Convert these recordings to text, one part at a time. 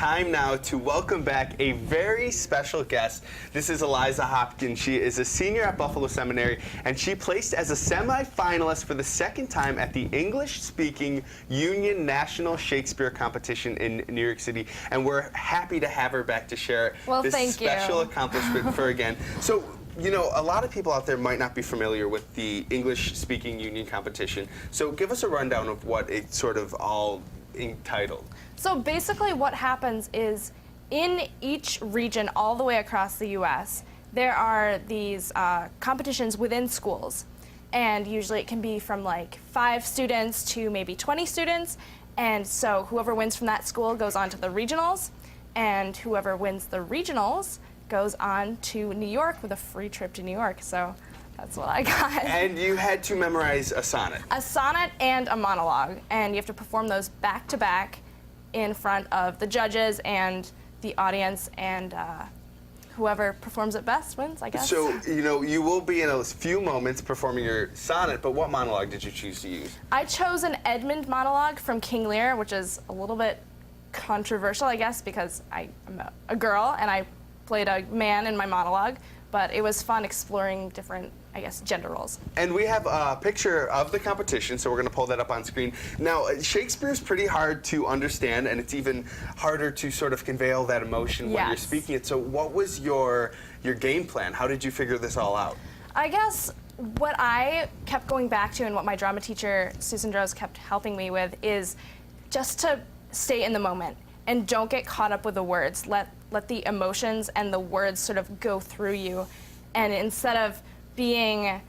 time now to welcome back a very special guest. This is Eliza Hopkins. She is a senior at Buffalo Seminary, and she placed as a semi-finalist for the second time at the English-Speaking Union National Shakespeare competition in New York City. And we're happy to have her back to share this special accomplishment for again. So, you know, a lot of people out there might not be familiar with the English-Speaking Union competition. So give us a rundown of what it's sort of all entitled. So basically what happens is in each region all the way across the U.S., there are these competitions within schools. And usually it can be from like 5 students to maybe 20 students. And so whoever wins from that school goes on to the regionals. And whoever wins the regionals goes on to New York with a free trip to New York. So that's what I got. And you had to memorize a sonnet. A sonnet and a monologue. And you have to perform those back to back in front of the judges and the audience, and whoever performs it best wins, I guess. So, you know, you will be in a few moments performing your sonnet, but what monologue did you choose to use? I chose an Edmund monologue from King Lear, which is a little bit controversial, I guess, because I'm a girl and I played a man in my monologue, but it was fun exploring different, I guess, gender roles. And we have a picture of the competition, so we're going to pull that up on screen. Now, Shakespeare's pretty hard to understand, and it's even harder to sort of convey all that emotion when you're speaking it. So what was your game plan? How did you figure this all out? I guess what I kept going back to and what my drama teacher, Susan Drose, kept helping me with is just to stay in the moment and don't get caught up with the words. Let the emotions and the words sort of go through you. And instead of being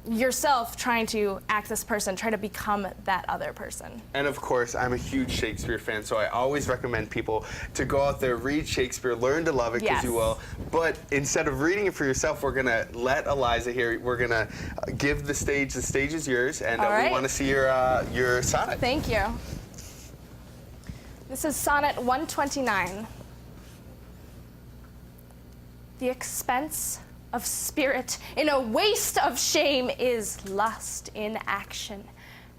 yourself trying to act this person, try to become that other person. And of course, I'm a huge Shakespeare fan, so I always recommend people to go out there, read Shakespeare, learn to love it, because you will. But instead of reading it for yourself, we're going to let Eliza here. We're going to give the stage. The stage is yours, and we want to see your sonnet. Thank you. This is Sonnet 129. The expense of spirit in a waste of shame is lust in action.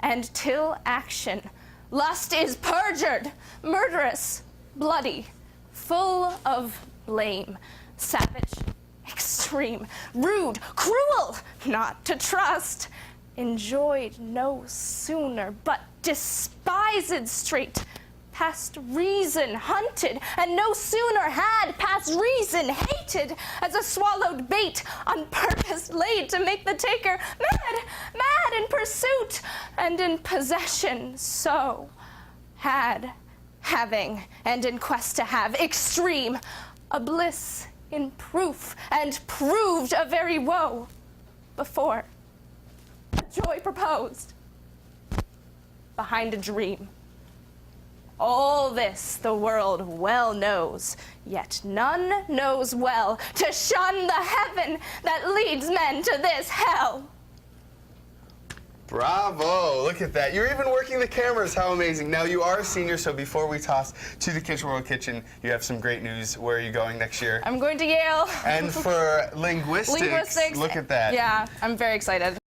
And till action, lust is perjured, murderous, bloody, full of blame, savage, extreme, rude, cruel, not to trust, enjoyed no sooner, but despised straight, past reason hunted, and no sooner had past reason hated, as a swallowed bait on purpose laid to make the taker mad, mad in pursuit and in possession. So had, having, and in quest to have, extreme, a bliss in proof, and proved a very woe before a joy proposed behind a dream. All this the world well knows, yet none knows well to shun the heaven that leads men to this hell. Bravo! Look at that. You're even working the cameras. How amazing. Now, you are a senior, so before we toss to the Kitchen World Kitchen, you have some great news. Where are you going next year? I'm going to Yale. And for linguistics, look at that. Yeah, I'm very excited.